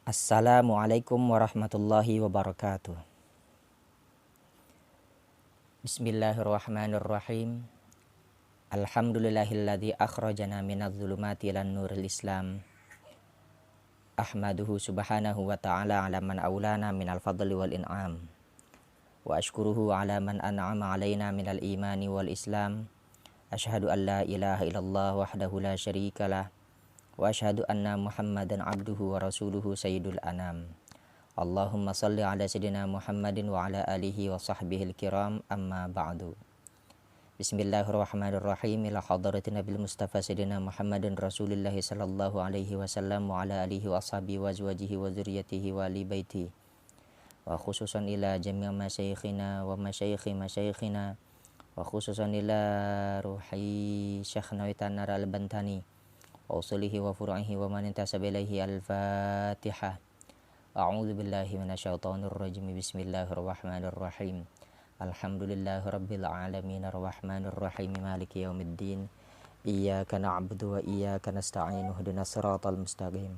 Assalamualaikum warahmatullahi wabarakatuh. Bismillahirrahmanirrahim. Alhamdulillahilladzi akhrajana minadh-dhulumati ilan nuril Islam. Ahmaduhu subhanahu wa ta'ala ala man aulana minal fadli wal in'am. Wa ashkuruhu ala man an'ama alaina minal imani wal islam. Ashhadu an la ilaha illallah wahdahu la syarikalah. Wa ashhadu anna Muhammadan abduhu wa rasuluhu sayyidul anam. Allahumma salli ala sayyidina Muhammadin wa ala alihi wa sahbihi al-kiram, amma ba'du. Bismillahirrahmanirrahim. Ila hadratin Nabil Mustafa sayyidina Muhammadin Rasulillahi sallallahu alaihi wasallam wa ala alihi wa sahbihi wa azwajihi wa zurriyatihi wa ali baiti. Wa khususan ila jami'a masyayikhina wa masyayikhi masyayikhina wa khususan ila ruhi Syekhna Tanar al-Bantani wa usulihi wa furu'ihi wa man intasaba ilaihi. Al-Fatihah. A'udzu billahi minasyaitonir rajim. Bismillahirrahmanirrahim. Alhamdulillahi rabbil alamin arrahmanir rahim maliki yaumiddin. Iyyaka na'budu wa iyyaka nasta'in. Ihdinas siratal mustaqim.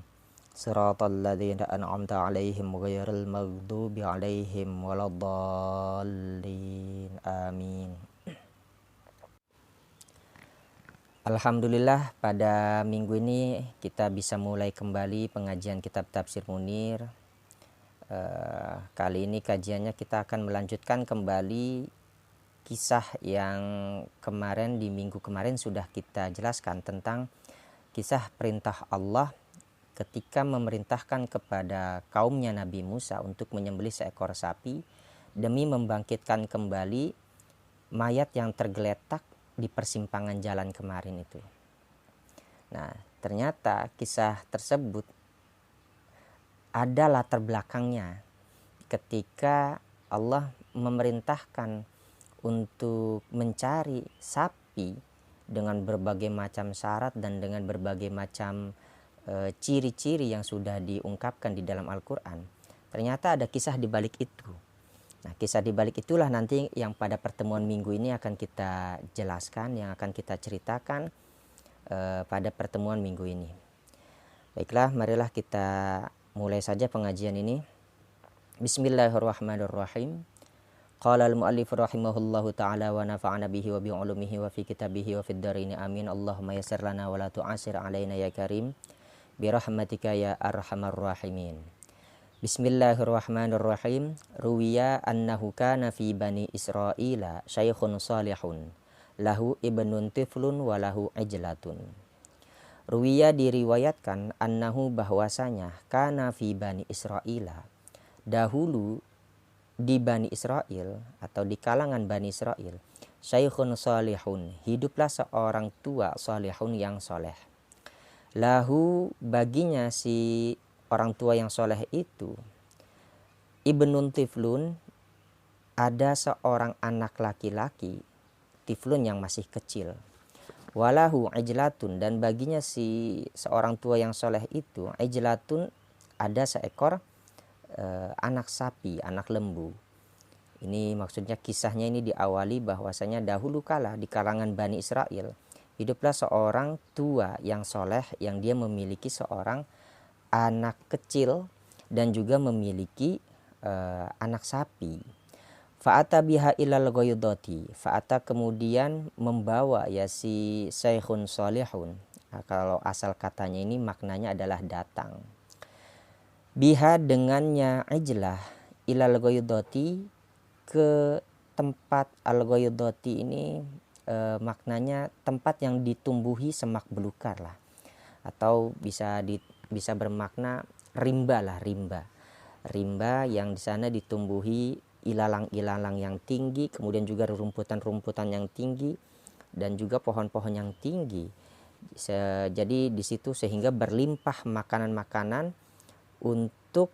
Siratal ladzina an'amta 'alaihim ghairil maghdubi 'alaihim waladdallin. Amin. Alhamdulillah, pada minggu ini kita bisa mulai kembali pengajian kitab Tafsir Munir. Kali ini kajiannya kita akan melanjutkan kembali kisah yang kemarin di minggu kemarin sudah kita jelaskan tentang kisah perintah Allah ketika memerintahkan kepada kaumnya Nabi Musa untuk menyembelih seekor sapi demi membangkitkan kembali mayat yang tergeletak di persimpangan jalan kemarin itu. Nah, ternyata kisah tersebut ada latar belakangnya ketika Allah memerintahkan untuk mencari sapi dengan berbagai macam syarat dan dengan berbagai macam ciri-ciri yang sudah diungkapkan di dalam Al-Quran. Ternyata ada kisah di balik itu. Nah, kisah di balik itulah nanti yang pada pertemuan minggu ini akan kita jelaskan, yang akan kita ceritakan pada pertemuan minggu ini. Baiklah, marilah kita mulai saja pengajian ini. Bismillahirrahmanirrahim. Qala al-muallif rahimahullahu ta'ala wa nafa'ana bihi wa bi'ulumihi wa fi kitabihi wa fid darini amin. Allahumma yassir lana wa la tu'asir alaina ya karim birahmatika ya arhamar rahimin. Bismillahirrahmanirrahim. Ruwiya annahu kana fi bani Israila syaikhun salihun lahu ibnun tiflun wa lahu ijlatun. Ruwiya diriwayatkan annahu bahwasanya kana fi bani Israila, dahulu di Bani Israel atau di kalangan Bani Israel, syaikhun salihun, hiduplah seorang tua salihun yang soleh. Lahu, baginya si orang tua yang soleh itu, ibnun tiflun, ada seorang anak laki-laki, tiflun yang masih kecil. Walahu ijlatun, dan baginya si seorang tua yang soleh itu, ijlatun, ada seekor anak sapi, anak lembu. Ini maksudnya kisahnya ini diawali bahwasanya dahulu kala di kalangan Bani Israel hiduplah seorang tua yang soleh yang dia memiliki seorang anak kecil dan juga memiliki anak sapi. Fa'ata biha ilal ghaidati. Fa'ata kemudian membawa ya si syekhun salihun. Nah, kalau asal katanya ini maknanya adalah datang. Biha dengannya ijlah ilal ghaidati, ke tempat al-ghaidati ini maknanya tempat yang ditumbuhi semak belukar lah. Atau bisa bermakna rimba lah, rimba. Rimba yang di sana ditumbuhi ilalang-ilalang yang tinggi, kemudian juga rumputan-rumputan yang tinggi dan juga pohon-pohon yang tinggi. Jadi di situ sehingga berlimpah makanan-makanan untuk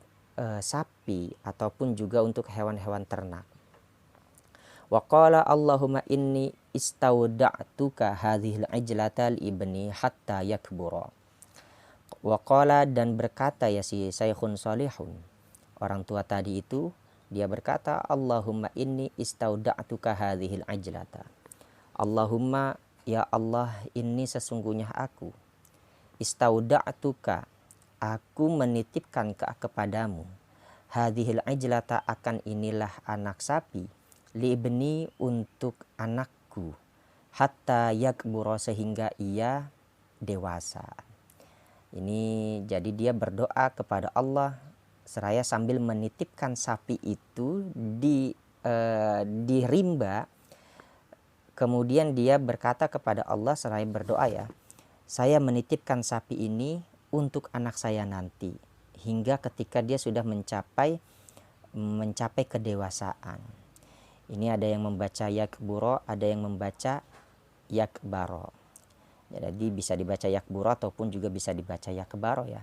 sapi ataupun juga untuk hewan-hewan ternak. Wa qala Allahumma inni istauda'tuka hadhil ijlata li ibni hatta yakbura. Wa qala, dan berkata ya si syekhun salihun, orang tua tadi itu, dia berkata, Allahumma inni istauda'tuka hadhil ajlata. Allahumma, ya Allah, ini sesungguhnya aku, istauda'tuka, aku menitipkan kepadamu hadhil ijlata, akan inilah anak sapi, li ibni, untuk anakku, hatta yakbura, sehingga ia dewasa. Ini jadi dia berdoa kepada Allah seraya sambil menitipkan sapi itu di rimba. Kemudian dia berkata kepada Allah seraya berdoa, ya, saya menitipkan sapi ini untuk anak saya nanti, hingga ketika dia sudah mencapai kedewasaan. Ini ada yang membaca yakburo, ada yang membaca yakbaro. Jadi bisa dibaca yakburo ataupun juga bisa dibaca yakbaro, ya.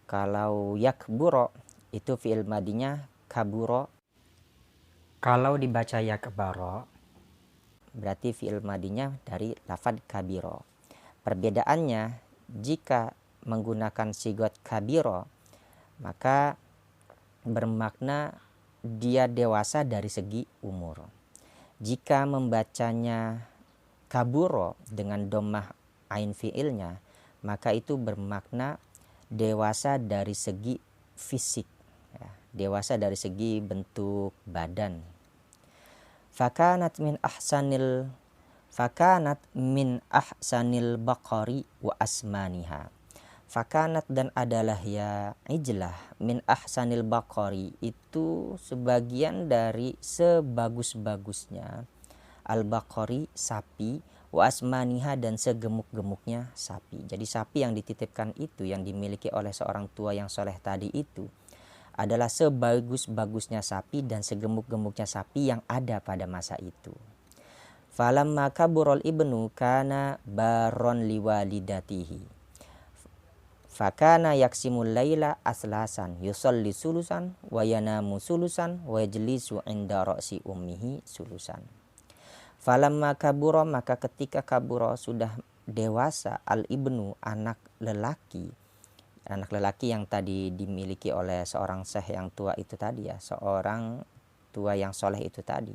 Kalau yakburo itu fi'il madinya kaburo. Kalau dibaca yakbaro berarti fi'il madinya dari lafad kabiro. Perbedaannya, jika menggunakan sigot kabiro maka bermakna dia dewasa dari segi umur. Jika membacanya kaburo dengan dhammah ain fi'ilnya, maka itu bermakna dewasa dari segi fisik, ya, dewasa dari segi bentuk badan. Fakanat min ahsanil baqari wa asmaniha. Fakanat, dan adalah ya ijlah, min ahsanil baqari, itu sebagian dari sebagus-bagusnya al baqari, sapi, wa asmaniha, dan segemuk-gemuknya sapi. Jadi sapi yang dititipkan itu, yang dimiliki oleh seorang tua yang soleh tadi itu, adalah sebagus-bagusnya sapi dan segemuk-gemuknya sapi yang ada pada masa itu. Falamma kaburol ibnu kana baron liwalidatihi. Fakana yaksimul laila aslasan yusolli sulusan wa yanamu sulusan wa yajlisu inda ra'si ummihi sulusan. Falamma kaburo, maka ketika kaburo sudah dewasa, al ibnu, anak lelaki yang tadi dimiliki oleh seorang syekh yang tua itu tadi, ya, seorang tua yang soleh itu tadi.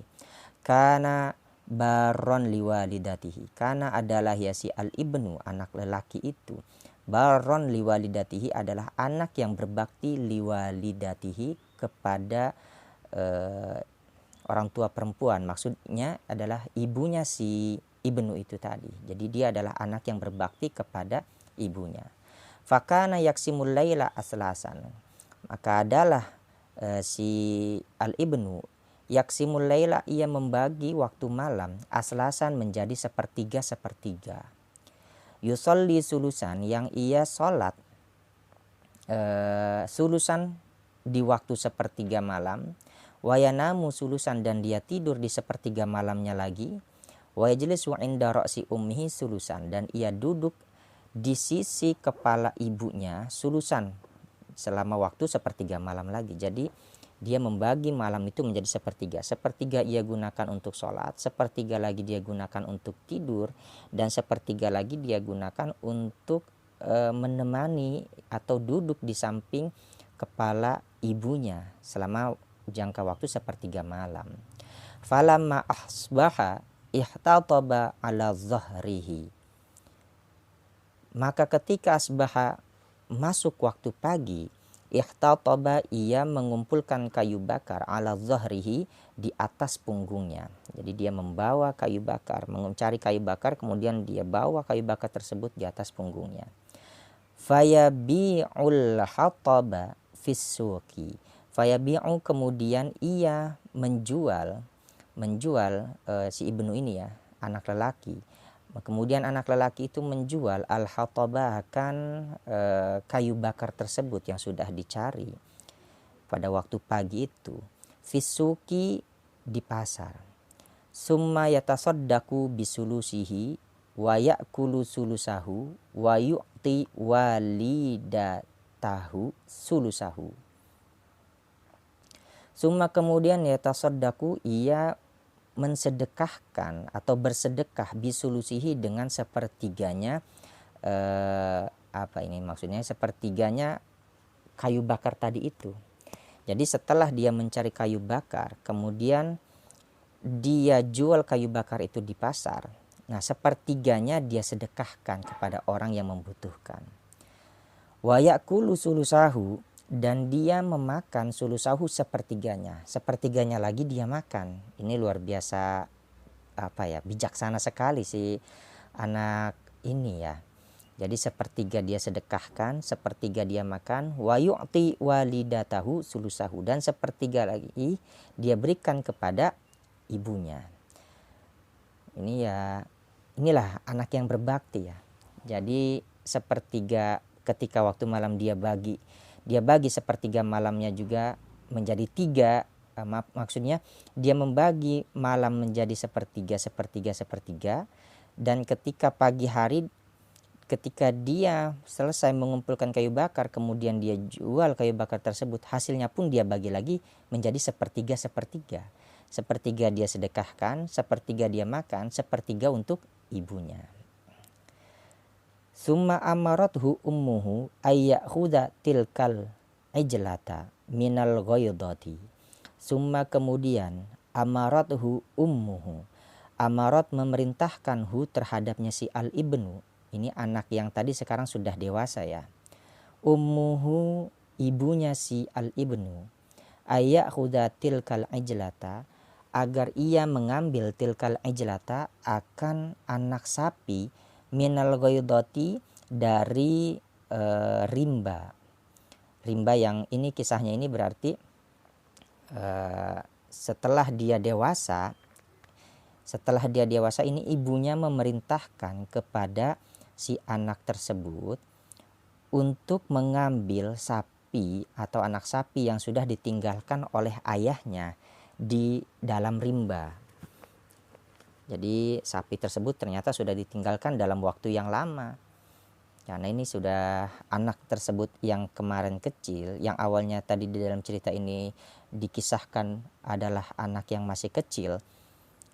Kana baron liwalidatihi, karena adalah ya si al ibnu, anak lelaki itu, baron liwalidatihi, adalah anak yang berbakti liwalidatihi, kepada orang tua perempuan, maksudnya adalah ibunya si ibnu itu tadi. Jadi dia adalah anak yang berbakti kepada ibunya. Fakana yaksimul laila aslasan, maka adalah si al ibnu yaksimul laila, ia membagi waktu malam, aslasan, menjadi sepertiga. Yusolli sulusan, yang ia sholat sulusan di waktu sepertiga malam, wayanamu sulusan, dan dia tidur di sepertiga malamnya lagi, wayajlisu inda ra'si ummihi sulusan, dan ia duduk di sisi kepala ibunya sulusan, selama waktu sepertiga malam lagi. Jadi dia membagi malam itu menjadi sepertiga ia gunakan untuk sholat, sepertiga lagi dia gunakan untuk tidur, dan sepertiga lagi dia gunakan untuk menemani atau duduk di samping kepala ibunya selama jangka waktu sepertiga malam. Falamma asbaha ihtataba ala zahrihi, maka ketika asbaha, masuk waktu pagi, ihtataba, ia mengumpulkan kayu bakar, ala zahrihi, di atas punggungnya. Jadi dia membawa kayu bakar, mencari kayu bakar, kemudian dia bawa kayu bakar tersebut di atas punggungnya. Fayabi'ul hataba fis-suqi, fayabi'u, kemudian ia menjual si ibnu ini, ya, anak lelaki. Kemudian anak lelaki itu menjual al-hataba, akan kayu bakar tersebut yang sudah dicari pada waktu pagi itu, fisuki, di pasar. Summa yatasaddaqu bisulusihi wa ya'kulu sulusahu wa yu'ti walidatahu sulusahu. Summa, kemudian yatasaddaqu, ia mensedekahkan atau bersedekah bisulusihi, dengan sepertiganya maksudnya sepertiganya kayu bakar tadi itu. Jadi setelah dia mencari kayu bakar, kemudian dia jual kayu bakar itu di pasar, nah sepertiganya dia sedekahkan kepada orang yang membutuhkan. Wa ya'kulu sulusahu, dan dia memakan sulusahu sepertiganya. Sepertiganya lagi dia makan. Ini luar biasa bijaksana sekali si anak ini ya. Jadi sepertiga dia sedekahkan, sepertiga dia makan, wa yu'ti walidatahu sulusahu, dan sepertiga lagi dia berikan kepada ibunya. Inilah anak yang berbakti ya. Jadi sepertiga ketika waktu malam dia bagi sepertiga malamnya juga menjadi tiga. Maksudnya dia membagi malam menjadi sepertiga, dan ketika pagi hari ketika dia selesai mengumpulkan kayu bakar, kemudian dia jual kayu bakar tersebut, hasilnya pun dia bagi lagi menjadi sepertiga. Sepertiga dia sedekahkan, sepertiga dia makan, sepertiga untuk ibunya. Summa amarathu ummuhu ayyakhudha tilkal ijlata minal ghaidati. Summa kemudian amarathu ummuhu. Amarat memerintahkan terhadapnya si al-ibnu. Ini anak yang tadi sekarang sudah dewasa ya. Ummuhu, ibunya si al-ibnu. Ayyakhudha tilkal ijlata, agar ia mengambil tilkal ijlata akan anak sapi minal ghaidati, dari rimba. Rimba yang ini kisahnya ini berarti setelah dia dewasa ini ibunya memerintahkan kepada si anak tersebut untuk mengambil sapi atau anak sapi yang sudah ditinggalkan oleh ayahnya di dalam rimba. Jadi sapi tersebut ternyata sudah ditinggalkan dalam waktu yang lama. Karena ini sudah anak tersebut yang kemarin kecil, yang awalnya tadi di dalam cerita ini dikisahkan adalah anak yang masih kecil.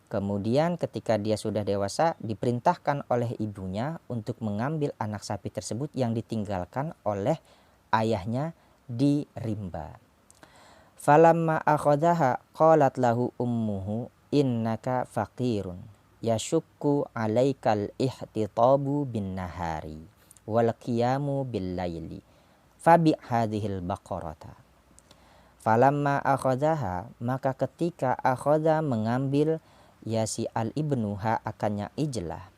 Kemudian ketika dia sudah dewasa diperintahkan oleh ibunya untuk mengambil anak sapi tersebut yang ditinggalkan oleh ayahnya di rimba. Falamma akhadhaha qalat lahu ummuhu innaka faqirun yashukku alaikal ihtitabu bin nahari wal qiyamu bil laili fabi hadhil baqarata. Falamma akhadhaha, maka ketika akhadha mengambil ya si al-ibnu akannya ijlah,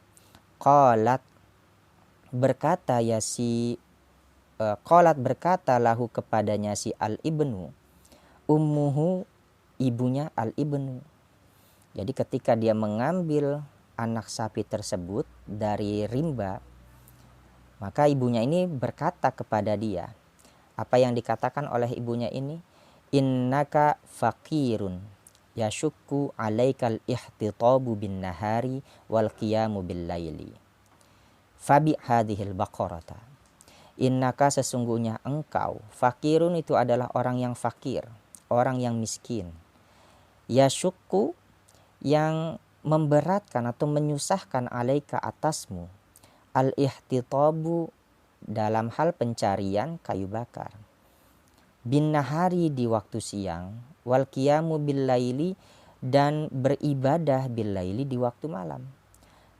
qalat berkata ya si qalat berkata lahu kepadanya si al-ibnu, ummuhu, ibunya al-ibnu. Jadi ketika dia mengambil anak sapi tersebut dari rimba, maka ibunya ini berkata kepada dia, apa yang dikatakan oleh ibunya ini, innaka faqirun yashukku alaikal ihtitabu bin nahari wal qiyamu bil laili fabi hadhil baqarata. Innaka, sesungguhnya engkau, fakirun itu adalah orang yang fakir, orang yang miskin. Yashukku, yang memberatkan atau menyusahkan alaika atasmu, al ihtitabu, dalam hal pencarian kayu bakar, bin nahari, di waktu siang, wal qiyamu bil laili, dan beribadah bil laili, di waktu malam.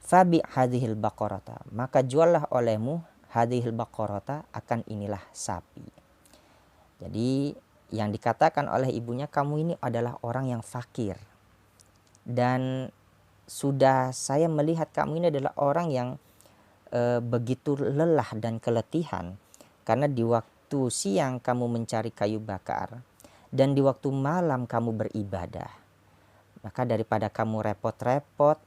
Fabi hadhil baqarata, maka juallah olehmu hadhil baqarata, akan inilah sapi. Jadi yang dikatakan oleh ibunya, kamu ini adalah orang yang fakir, dan sudah saya melihat kamu ini adalah orang yang begitu lelah dan keletihan, karena di waktu siang kamu mencari kayu bakar dan di waktu malam kamu beribadah. Maka daripada kamu repot-repot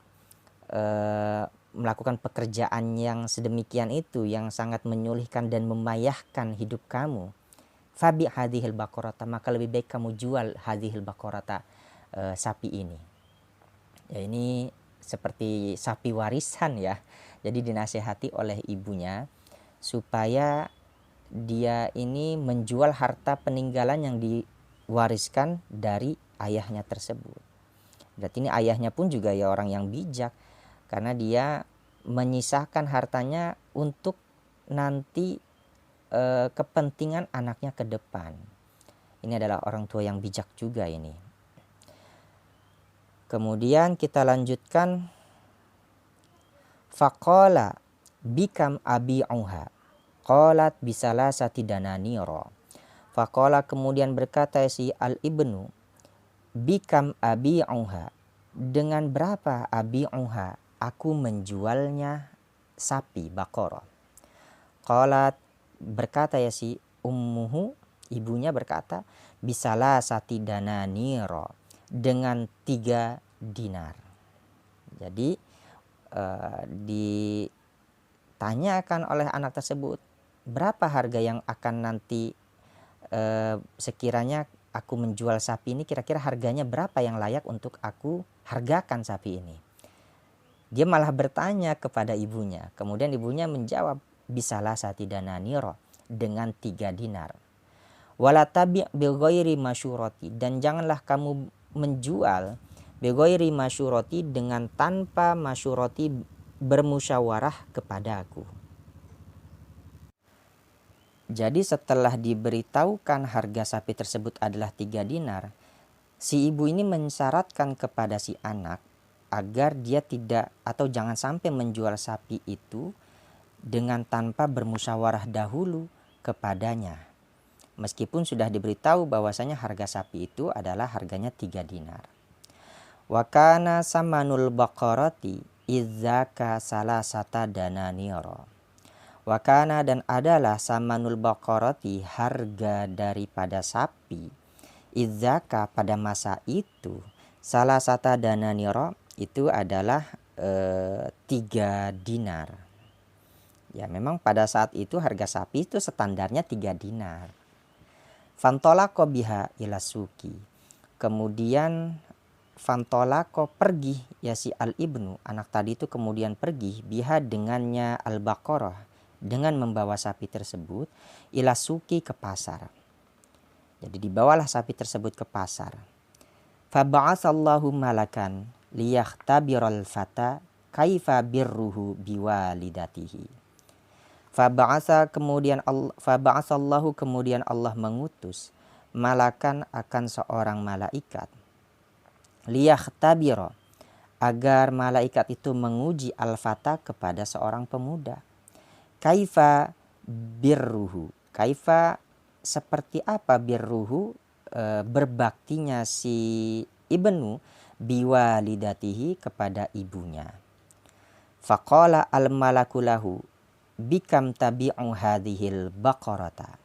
melakukan pekerjaan yang sedemikian itu, yang sangat menyulitkan dan memayahkan hidup kamu, fabi hadhil baqarata, maka lebih baik kamu jual hadhil baqarata, sapi ini. Ya, ini seperti sapi warisan ya. Jadi dinasihati oleh ibunya supaya dia ini menjual harta peninggalan yang diwariskan dari ayahnya tersebut. Berarti ini ayahnya pun juga ya orang yang bijak, karena dia menyisakan hartanya untuk nanti kepentingan anaknya ke depan. Ini adalah orang tua yang bijak juga ini. Kemudian kita lanjutkan. Faqala bikam abi'uha, Qalat bisalasati dananira. Faqala kemudian berkata si al-ibnu, bikam abi'uha, dengan berapa abi'uha aku menjualnya sapi Baqarah. Qalat berkata ya si ummuhu, ibunya berkata, bisalasati dananira, dengan 3 dinar. Jadi ditanyakan oleh anak tersebut, berapa harga yang akan nanti sekiranya aku menjual sapi ini, kira-kira harganya berapa yang layak untuk aku hargakan sapi ini. Dia malah bertanya kepada ibunya. Kemudian ibunya menjawab, bisalasati dananira, dengan 3 dinar. Wala tabi' bi ghairi masyurati, dan janganlah kamu menjual bi ghairi masyurati, dengan tanpa masyurati, bermusyawarah kepada aku. Jadi setelah diberitahukan harga sapi tersebut adalah 3 dinar, si ibu ini mensyaratkan kepada si anak agar dia tidak atau jangan sampai menjual sapi itu dengan tanpa bermusyawarah dahulu kepadanya. Meskipun sudah diberitahu bahwasanya harga sapi itu adalah harganya 3 dinar. Wa kana samanul baqarati idzaka salasata dananira. Wa kana, dan adalah samanul baqarati, harga daripada sapi, idzaka, pada masa itu, salasata dananira, itu adalah 3 dinar. Ya memang pada saat itu harga sapi itu standarnya 3 dinar. Fantolako biha ila suki. Kemudian fantolako, pergi ya si al-ibnu, anak tadi itu kemudian pergi, biha dengannya al-baqarah, dengan membawa sapi tersebut, ila suki, ke pasar. Jadi dibawalah sapi tersebut ke pasar. Faba'atsallahu malakan liyakhtabiral fata kaifa birruhu biwalidatihi. Faba'atsallahu, kemudian Allah mengutus malakan, akan seorang malaikat, liyakhtabira, agar malaikat itu menguji al-fata, kepada seorang pemuda. Kaifa birruhu, kaifa, seperti apa, birruhu, berbaktinya si ibnu, biwalidatihi, kepada ibunya. Faqala al-malaku lahu, bikam tabi'u hadhil baqarata.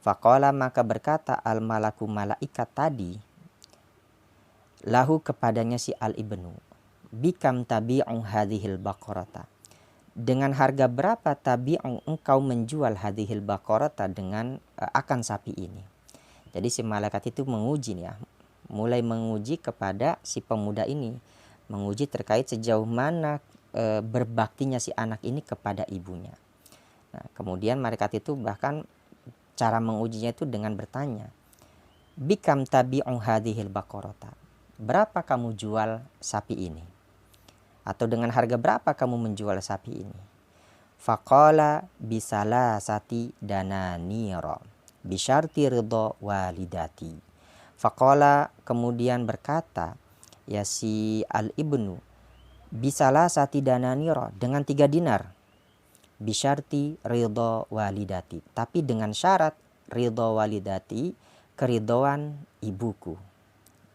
Faqala, maka berkata al-malaku, malaikat tadi, lahu, kepadanya si al-ibnu, bikam tabi'u hadhil baqarata, dengan harga berapa tabi'u, engkau menjual hadhil baqarata, dengan akan sapi ini. Jadi si malaikat itu menguji ya, mulai menguji kepada si pemuda ini, menguji terkait sejauh mana berbaktinya si anak ini kepada ibunya. Nah, kemudian malaikat itu bahkan cara mengujinya itu dengan bertanya, bikam tabi'u hadhil baqarata, berapa kamu jual sapi ini, atau dengan harga berapa kamu menjual sapi ini. Faqala bisalasati dananira bisyarti ridha walidati. Faqala, kemudian berkata ya si al-ibnu, bisalasati dananira, dengan 3 dinar, bisyarti ridha walidati, tapi dengan syarat ridha walidati, keridhaan ibuku.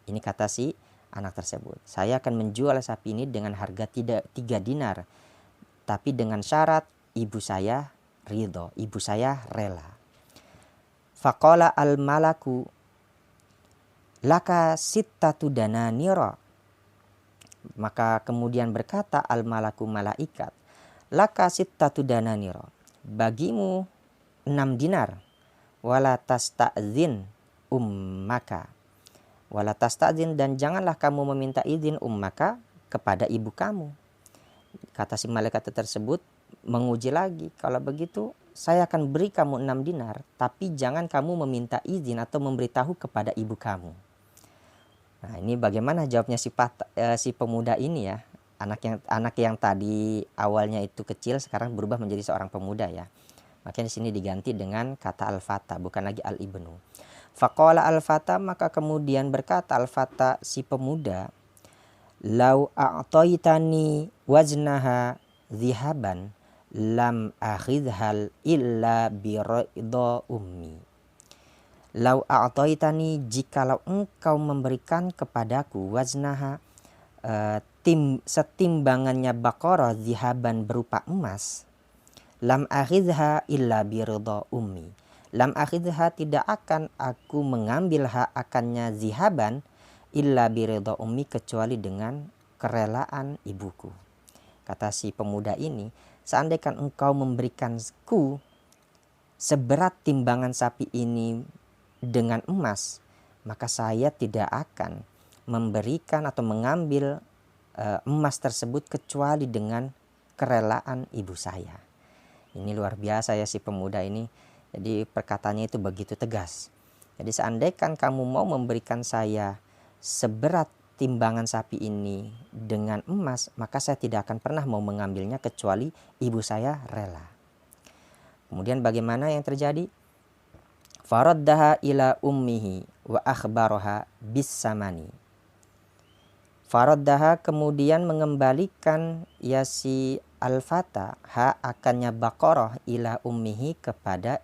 Ini kata si anak tersebut, saya akan menjual sapi ini dengan harga 3 dinar, tapi dengan syarat ibu saya ridho, ibu saya rela. Faqala al-malaku laka sittatu dananira. Maka kemudian berkata al-malaku, malaikat, laka sittatu dananira, bagimu 6 dinar, wala tasta'zin ummaka, wala tasta'zin, dan janganlah kamu meminta izin ummaka, kepada ibu kamu. Kata si malaikat tersebut menguji lagi, kalau begitu saya akan beri kamu 6 dinar, tapi jangan kamu meminta izin atau memberitahu kepada ibu kamu. Nah, ini bagaimana jawabnya si pemuda ini ya. Anak yang tadi awalnya itu kecil sekarang berubah menjadi seorang pemuda ya. Makanya di sini diganti dengan kata al-fata, bukan lagi al-ibnu. Faqala al-fata, maka kemudian berkata al-fata, si pemuda, lau a'taitani waznaha zihaban lam akhidhal illa biridha ummi. Lau a'taitani, jikalau engkau memberikan kepadaku waznaha, setimbangannya Baqarah zihaban berupa emas, lam akhidha illa biridha ummi. Lam akhidha, tidak akan aku mengambil hak akannya zihaban illa biridha ummi, kecuali dengan kerelaan ibuku. Kata si pemuda ini, seandainya engkau memberikanku seberat timbangan sapi ini dengan emas, maka saya tidak akan memberikan atau mengambil emas tersebut kecuali dengan kerelaan ibu saya. Ini luar biasa ya si pemuda ini. Jadi perkataannya itu begitu tegas. Jadi seandainya kamu mau memberikan saya seberat timbangan sapi ini dengan emas, maka saya tidak akan pernah mau mengambilnya kecuali ibu saya rela. Kemudian bagaimana yang terjadi? Faraddaha ila ummihi wa akhbaraha bis samani. Faraddaha, kemudian mengembalikan ya si al-fata hak akannya Baqarah ila ummihi, kepada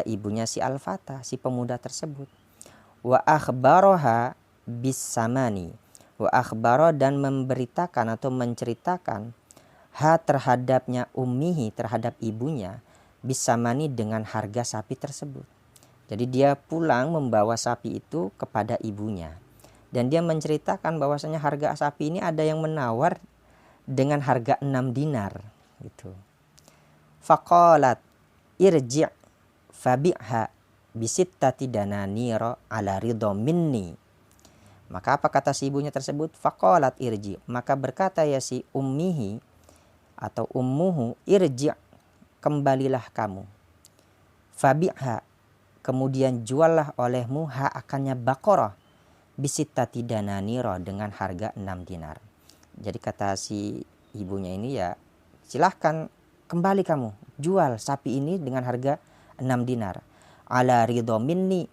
ibunya si al-fata, si pemuda tersebut. Wa akhbaraha bis samani. Wa akhbara, dan memberitakan atau menceritakan terhadapnya ummihi, terhadap ibunya, bisamani, dengan harga sapi tersebut. Jadi dia pulang membawa sapi itu kepada ibunya, dan dia menceritakan bahwasanya harga sapi ini ada yang menawar dengan harga 6 dinar gitu. Faqalat irji' fabi'ha bisittati dananira ala ridha minni. Maka apa kata si ibunya tersebut? Faqalat irji', maka berkata ya si ummihi atau ummuhu, irji', kembalilah kamu. Fabi'ha, kemudian juallah olehmu hak akannya Baqarah bisittati dananira, dengan harga 6 dinar. Jadi kata si ibunya ini, ya silahkan kembali kamu jual sapi ini dengan harga 6 dinar. Ala ridho minni,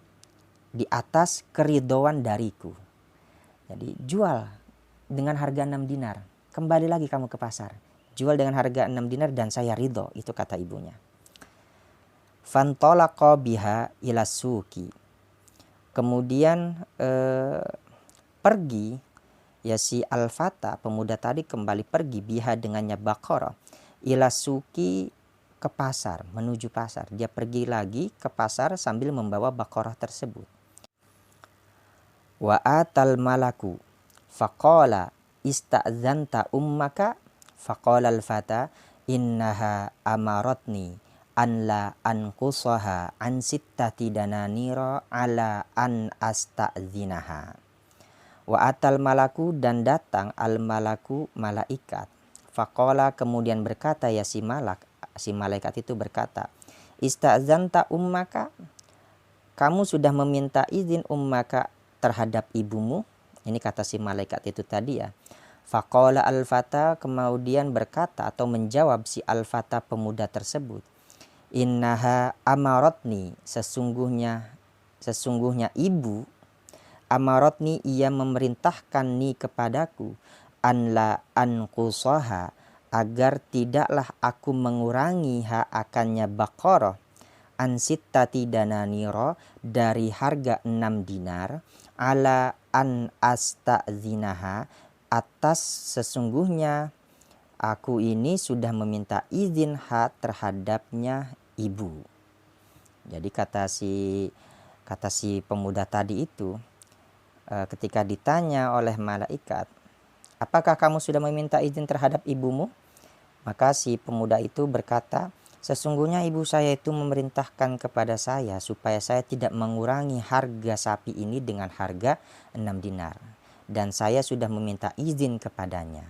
di atas keridhoan dariku. Jadi jual dengan harga 6 dinar. Kembali lagi kamu ke pasar, jual dengan harga 6 dinar dan saya ridho, itu kata ibunya. Fantolaqa biha ila suki. Kemudian pergi ya si al-fata, pemuda tadi, kembali pergi biha dengannya Baqarah ila suki, ke pasar, menuju pasar. Dia pergi lagi ke pasar sambil membawa Baqarah tersebut. Wa atal malaku faqala ista'zanta ummaka, faqala al-fata innaha amaratni an la anqusaha an sittati dananira ala an asta'zinaha. Wa atal malaku, dan datang al malaku, malaikat. Faqala, kemudian berkata ya si malaikat itu berkata, ista'zanta ummaka, kamu sudah meminta izin ummaka, terhadap ibumu. Ini kata si malaikat itu tadi ya. Faqala al-fata, kemudian berkata atau menjawab si al-fata, pemuda tersebut, innaha amaratni, sesungguhnya ibu, amaratni, ia memerintahkan ni kepadaku, an la anqusaha, agar tidaklah aku mengurangi hak akannya Baqarah, an sittati dananira, dari harga 6 dinar, ala an asta'zinaha, atas sesungguhnya aku ini sudah meminta izin hak terhadapnya ibu. Jadi kata si pemuda tadi itu, ketika ditanya oleh malaikat, apakah kamu sudah meminta izin terhadap ibumu? Maka si pemuda itu berkata, sesungguhnya ibu saya itu memerintahkan kepada saya supaya saya tidak mengurangi harga sapi ini dengan harga 6 dinar. Dan saya sudah meminta izin kepadanya.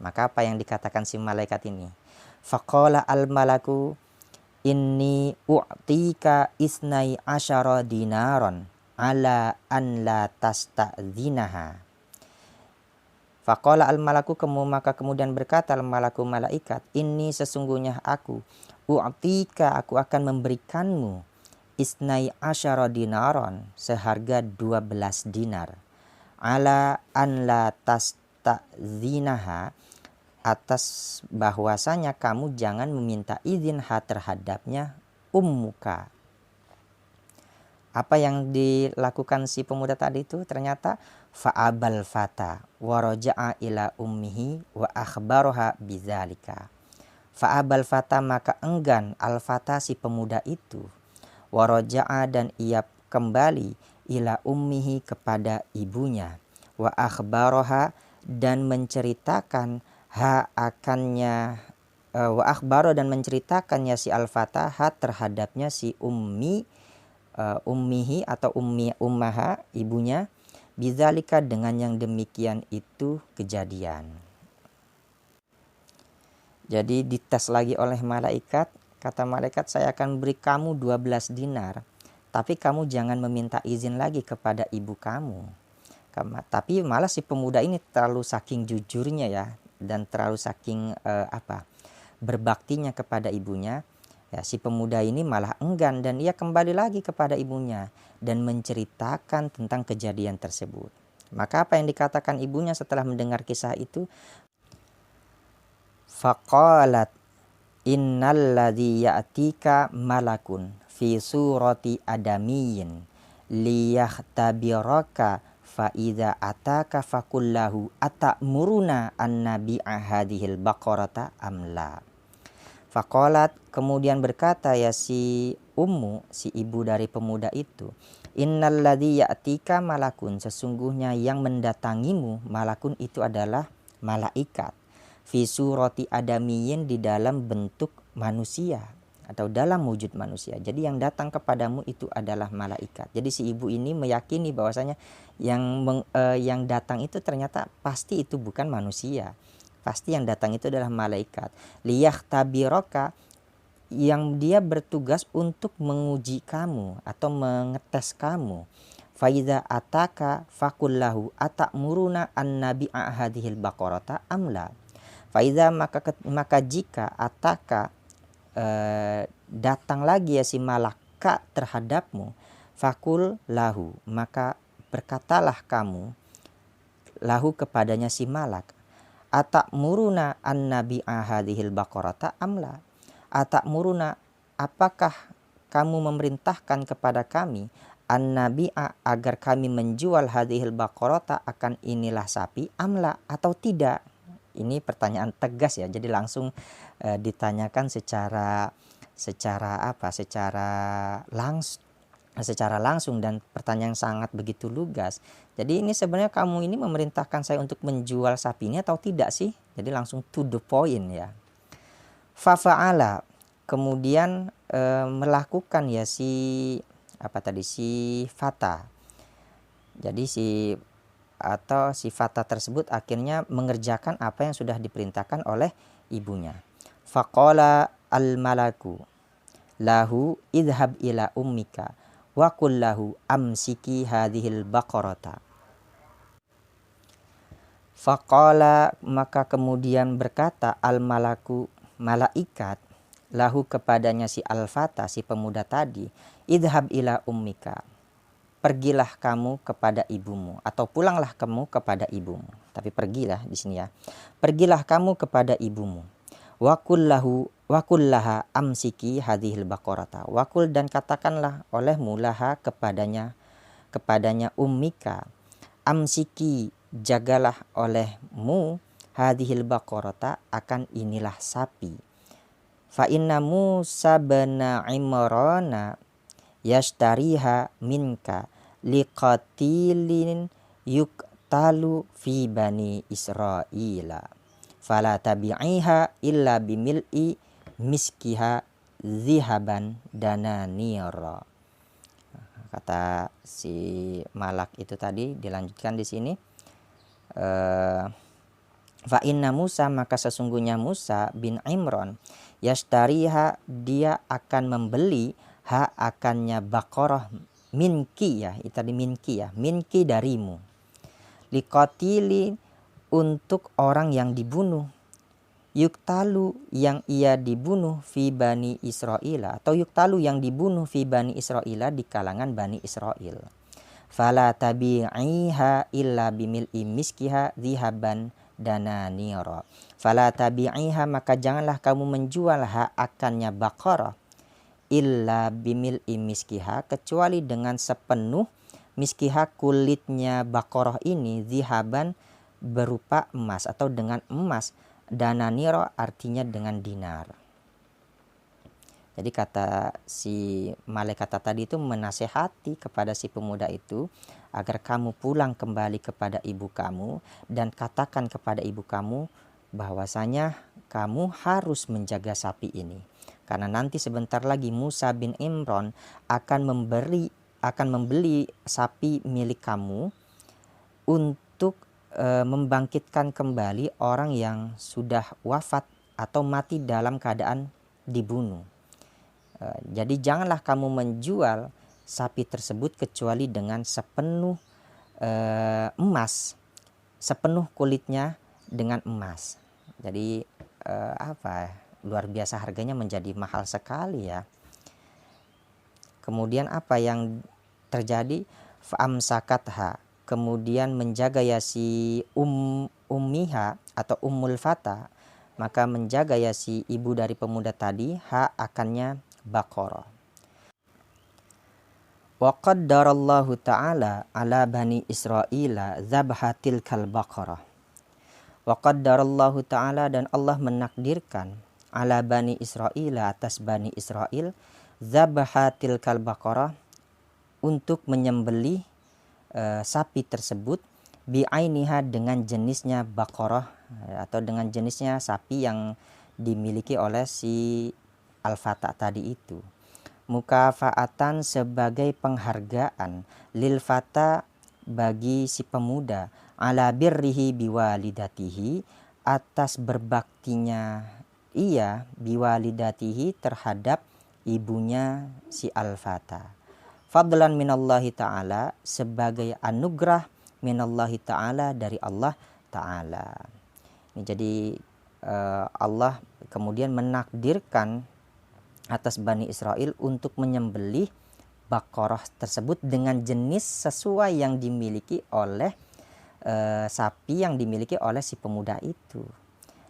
Maka apa yang dikatakan si malaikat ini? Faqala al-malaku inni u'tika isnai asyara dinaron ala an la tasta'zinaha. Faqala al-malaku, maka kemudian berkata al-malaku, malaikat, ini sesungguhnya aku, u'tika, aku akan memberikanmu, isnai asyara dinaron, seharga 12 dinar, ala an la tasta'zinaha, atas bahwasanya kamu jangan meminta izin terhadapnya ummuka. Apa yang dilakukan si pemuda tadi itu ternyata fa'abal fata wa raja'a ila ummihi wa akhbaroha bidzalika. Fa'abal fata maka enggan al fata si pemuda itu, wa raja'a dan ia kembali ila ummihi kepada ibunya, wa akhbaroha dan menceritakan wa akhbaro dan menceritakannya si al fata terhadapnya si ummihi atau ummaha ibunya, bidzalika dengan yang demikian itu kejadian. Jadi dites lagi oleh malaikat, kata malaikat, saya akan beri kamu 12 dinar, tapi kamu jangan meminta izin lagi kepada ibu kamu. Tapi malah si pemuda ini terlalu saking jujurnya ya, dan terlalu saking berbaktinya kepada ibunya. Ya, si pemuda ini malah enggan dan ia kembali lagi kepada ibunya dan menceritakan tentang kejadian tersebut. Maka apa yang dikatakan ibunya setelah mendengar kisah itu? Faqalat innal ladzi ya'tika malakun fi surati adamiyyin liyahtabiraka fa idza ataka fakullahu atamuruna an nabi'a hadhil baqarata amla. Faqalat, kemudian berkata ya si ummu, si ibu dari pemuda itu, innal ladzi ya'tika malakun, sesungguhnya yang mendatangimu malakun itu adalah malaikat, fi surati adamiyyin, di dalam bentuk manusia atau dalam wujud manusia. Jadi yang datang kepadamu itu adalah malaikat. Jadi si ibu ini meyakini bahwasanya yang datang itu ternyata pasti itu bukan manusia. Pasti yang datang itu adalah malaikat. Liyahtabiraka, yang dia bertugas untuk menguji kamu atau mengetes kamu. Faiza ataka fakullahu atamuruna an nabi'a hadhil baqarata amla. Faiza maka jika ataka datang lagi ya si malaka terhadapmu, fakul lahu, maka berkatalah kamu lahu kepadanya si malak, atamuruna an nabi'a hadhil baqarata amla. Atamuruna, apakah kamu memerintahkan kepada kami an nabi'a, agar kami menjual hadhil baqarata, akan inilah sapi, amla, atau tidak? Ini pertanyaan tegas ya. Jadi langsung ditanyakan secara langsung dan pertanyaan sangat begitu lugas. Jadi ini sebenarnya kamu ini memerintahkan saya untuk menjual sapi ini atau tidak sih? Jadi langsung to the point ya. Fafa'ala, kemudian melakukan ya si fata. Jadi si fata tersebut akhirnya mengerjakan apa yang sudah diperintahkan oleh ibunya. Faqala al-malaku lahu idhab ila ummika wa qul lahu amsiki hadhil baqarata. Faqala, maka kemudian berkata al-malaku, malaikat, lahu kepadanya si al-fata, si pemuda tadi, idhab ila ummika, pergilah kamu kepada ibumu, atau pulanglah kamu kepada ibumu. Tapi pergilah di sini ya. Pergilah kamu kepada ibumu. Wa kullaha amsiki hadhil baqarata. Wakul, dan katakanlah olehmu laha kepadanya ummika, amsiki, jagalah olehmu hadhil baqarata, akan inilah sapi. Fa inna Musa bana Imrana yashtariha minka liqatilin yuktalu fi bani Israila fala tabi'iha illa bimil'i miskiha zihaban dananira. Kata si malak itu tadi, dilanjutkan di sini, fa inna Musa, maka sesungguhnya Musa bin Imran, yashtariha, dia akan membeli, akannya baqarah, minki ya, itu tadi minki ya, minki darimu, liqatili, untuk orang yang dibunuh, yuktalu, yang ia dibunuh, fi bani Israila, atau yuktalu, yang dibunuh, fi bani Israila, di kalangan bani Israel. Fala tabi'iha illa bimil'i miskiha zihaban dananira. Fala tabi'iha, maka janganlah kamu menjual akannya Baqarah illa bimil'i miskiha, kecuali dengan sepenuh miskiha, kulitnya Baqarah ini, zihaban berupa emas atau dengan emas, dananira artinya dengan dinar. Jadi kata si malaikat tadi itu menasehati kepada si pemuda itu agar kamu pulang kembali kepada ibu kamu dan katakan kepada ibu kamu bahwasanya kamu harus menjaga sapi ini. Karena nanti sebentar lagi Musa bin Imran akan membeli sapi milik kamu untuk membangkitkan kembali orang yang sudah wafat atau mati dalam keadaan dibunuh. Jadi janganlah kamu menjual sapi tersebut kecuali dengan sepenuh emas, sepenuh kulitnya dengan emas. Jadi luar biasa, harganya menjadi mahal sekali ya. Kemudian apa yang terjadi? Fa'amsakatha, kemudian menjaga ya si ummiha atau ummul fata, maka menjaga ya si ibu dari pemuda tadi akannya Baqarah. Wa qaddarallahu ta'ala ala bani Israila zabha tilkal Baqarah. Wa qaddarallahu ta'ala, dan Allah menakdirkan ala bani Israila, atas bani Israel, zabha tilkal Baqarah, untuk menyembelih sapi tersebut, bi'ainiha, dengan jenisnya Baqarah atau dengan jenisnya sapi yang dimiliki oleh si Al-Fata tadi itu. Mukafa'atan, sebagai penghargaan, lil fata, bagi si pemuda, ala birrihi biwalidatihi, atas berbaktinya ia biwalidatihi, terhadap ibunya si Al-Fata. Fadlan minallahi ta'ala, sebagai anugerah minallahi ta'ala, dari Allah ta'ala. Ini jadi Allah kemudian menakdirkan atas Bani Israel untuk menyembelih Baqarah tersebut dengan jenis sesuai yang dimiliki oleh sapi yang dimiliki oleh si pemuda itu.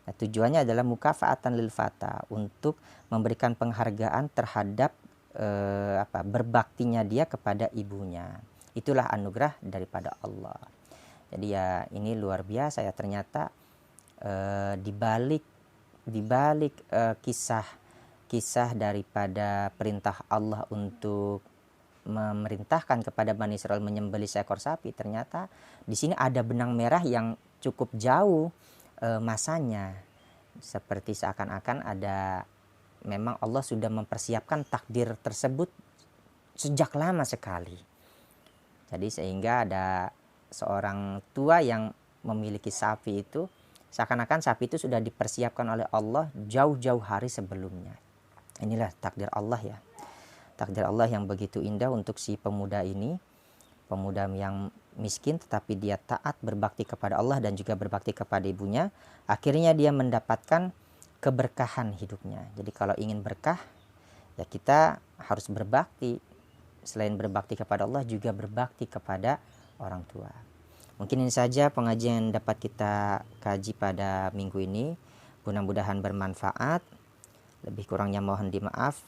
Nah, tujuannya adalah mukafa'atan lil fata, untuk memberikan penghargaan terhadap berbaktinya dia kepada ibunya. Itulah anugerah daripada Allah. Jadi ya ini luar biasa ya, ternyata dibalik kisah daripada perintah Allah untuk memerintahkan kepada Bani Israel menyembelih seekor sapi, ternyata di sini ada benang merah yang cukup jauh masanya, seperti seakan-akan memang Allah sudah mempersiapkan takdir tersebut sejak lama sekali. Jadi sehingga ada seorang tua yang memiliki sapi itu, seakan-akan sapi itu sudah dipersiapkan oleh Allah jauh-jauh hari sebelumnya. Inilah takdir Allah ya. Takdir Allah yang begitu indah untuk si pemuda ini. Pemuda yang miskin tetapi dia taat berbakti kepada Allah dan juga berbakti kepada ibunya. Akhirnya dia mendapatkan keberkahan hidupnya. Jadi kalau ingin berkah, ya kita harus berbakti. Selain berbakti kepada Allah, juga berbakti kepada orang tua. Mungkin ini saja pengajian yang dapat kita kaji pada minggu ini. Mudah-mudahan bermanfaat. Lebih kurangnya mohon dimaaf.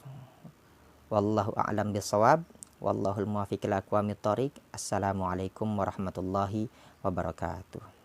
Wallahu a'lam bishawab. Wallahul muwaffiq ila aqwamit thoriq. Assalamualaikum warahmatullahi wabarakatuh.